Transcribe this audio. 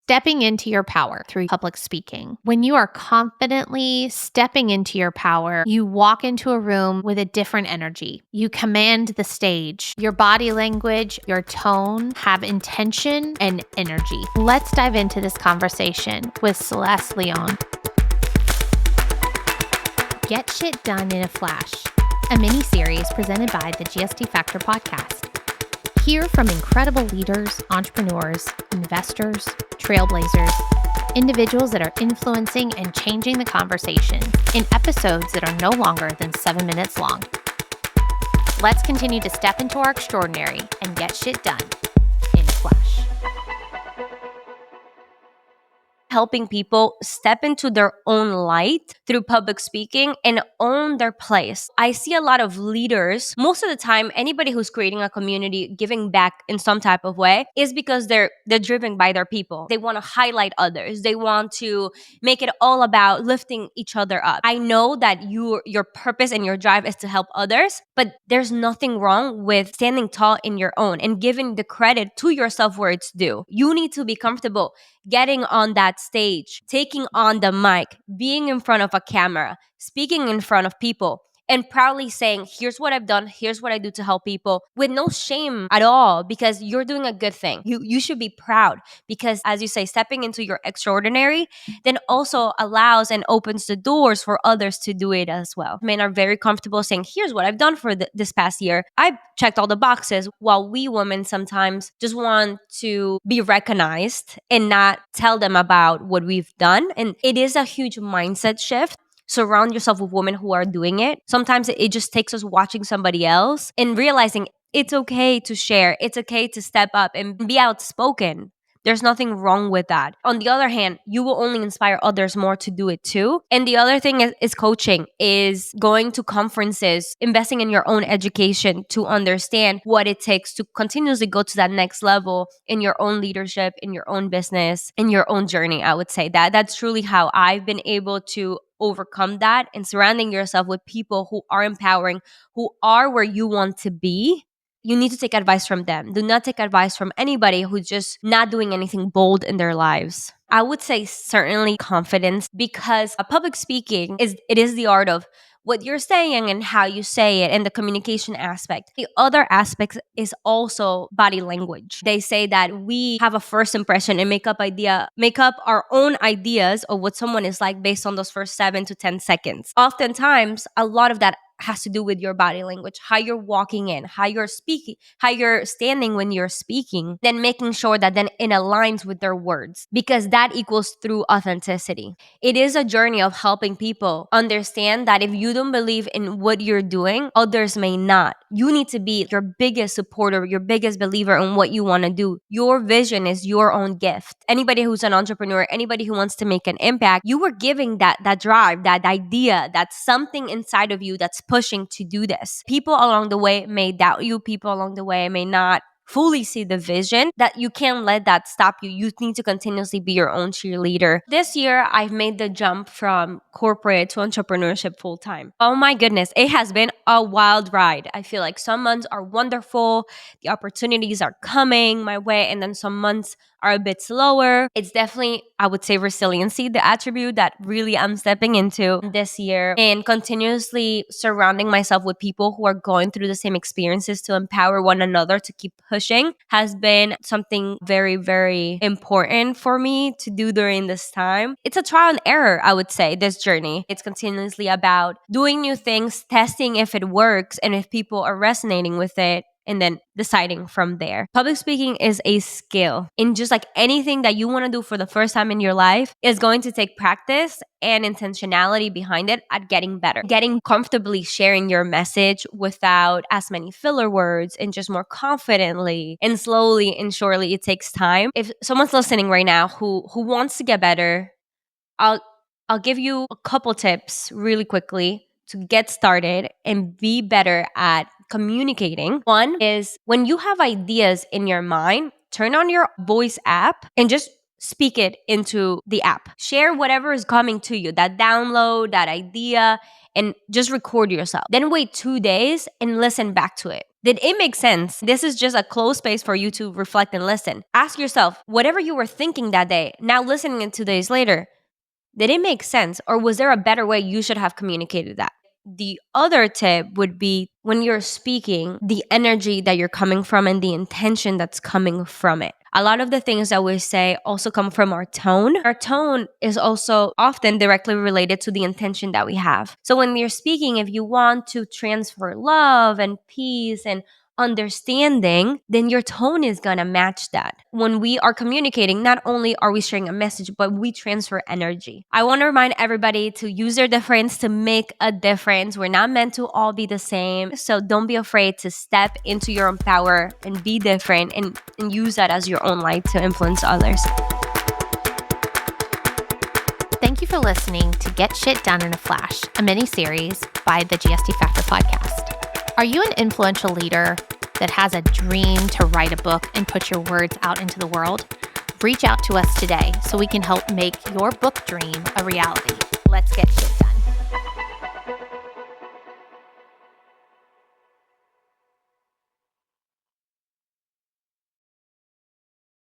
stepping into your power through public speaking. When you are confidently stepping into your power, you walk into a room with a different energy. You command the stage. Your body language, your tone have intention and energy. Let's dive into this conversation with Celeste Leon. Get Shit Done in a Flash, a mini-series presented by the GST Factor podcast. Hear from incredible leaders, entrepreneurs, investors, trailblazers, individuals that are influencing and changing the conversation in episodes that are no longer than 7 minutes long. Let's continue to step into our extraordinary and get shit done in a flash. Helping people step into their own light through public speaking and own their place. I see a lot of leaders, most of the time, anybody who's creating a community, giving back in some type of way, is because they're driven by their people. They want to highlight others. They want to make it all about lifting each other up. I know that your purpose and your drive is to help others, but there's nothing wrong with standing tall in your own and giving the credit to yourself where it's due. You need to be comfortable getting on that stage, taking on the mic, being in front of a camera, speaking in front of people, and proudly saying, here's what I've done, here's what I do to help people, with no shame at all, because you're doing a good thing. You should be proud, because as you say, stepping into your extraordinary then also allows and opens the doors for others to do it as well. Men are very comfortable saying, here's what I've done for this past year. I've checked all the boxes, while we women sometimes just want to be recognized and not tell them about what we've done. And it is a huge mindset shift. Surround yourself with women who are doing it. Sometimes it just takes us watching somebody else and realizing it's okay to share. It's okay to step up and be outspoken. There's nothing wrong with that. On the other hand, you will only inspire others more to do it too. And the other thing is coaching, is going to conferences, investing in your own education to understand what it takes to continuously go to that next level in your own leadership, in your own business, in your own journey. I would say that's truly how I've been able to overcome that, and surrounding yourself with people who are empowering, who are where you want to be. You need to take advice from them. Do not take advice from anybody who's just not doing anything bold in their lives. I would say certainly confidence, because public speaking is the art of what you're saying and how you say it, and the communication aspect. The other aspect is also body language. They say that we have a first impression and make up our own ideas of what someone is like based on those first 7 to 10 seconds. Oftentimes, a lot of that has to do with your body language, how you're walking in, how you're speaking, how you're standing when you're speaking, then making sure that then it aligns with their words, because that equals through authenticity. It is a journey of helping people understand that if you don't believe in what you're doing, others may not. You need to be your biggest supporter, your biggest believer in what you want to do. Your vision is your own gift. Anybody who's an entrepreneur, anybody who wants to make an impact, you were giving that drive, that idea, that's something inside of you that's pushing to do this. People along the way may doubt you. People along the way may not fully see the vision. That you can't let that stop you. You need to continuously be your own cheerleader. This year, I've made the jump from corporate to entrepreneurship full time. Oh my goodness, it has been a wild ride. I feel like some months are wonderful. The opportunities are coming my way, and then some months are a bit slower. It's definitely, I would say, resiliency, the attribute that really I'm stepping into this year, and continuously surrounding myself with people who are going through the same experiences to empower one another to keep pushing has been something very, very important for me to do during this time. It's a trial and error, I would say, this journey. It's continuously about doing new things, testing if it works and if people are resonating with it, and then deciding from there. Public speaking is a skill. And just like anything that you want to do for the first time in your life, is going to take practice and intentionality behind it at getting better. Getting comfortably sharing your message without as many filler words, and just more confidently and slowly and surely. It takes time. If someone's listening right now who wants to get better, I'll give you a couple tips really quickly to get started and be better at communicating. One is, when you have ideas in your mind, turn on your voice app and just speak it into the app. Share whatever is coming to you, that download, that idea, and just record yourself. Then wait 2 days and listen back to it. Did it make sense? This is just a closed space for you to reflect and listen. Ask yourself, whatever you were thinking that day, now listening it 2 days later, did it make sense? Or was there a better way you should have communicated that? The other tip would be when you're speaking, the energy that you're coming from and the intention that's coming from it. A lot of the things that we say also come from our tone. Our tone is also often directly related to the intention that we have. So when you're speaking, if you want to transfer love and peace and understanding, then your tone is gonna match that. When we are communicating, not only are we sharing a message, but we transfer energy. I want to remind everybody to use their difference to make a difference. We're not meant to all be the same. So don't be afraid to step into your own power and be different and use that as your own light to influence others. Thank you for listening to Get Shit Done in a Flash, a mini-series by the GST Factor podcast. Are you an influential leader that has a dream to write a book and put your words out into the world? Reach out to us today so we can help make your book dream a reality. Let's get shit done.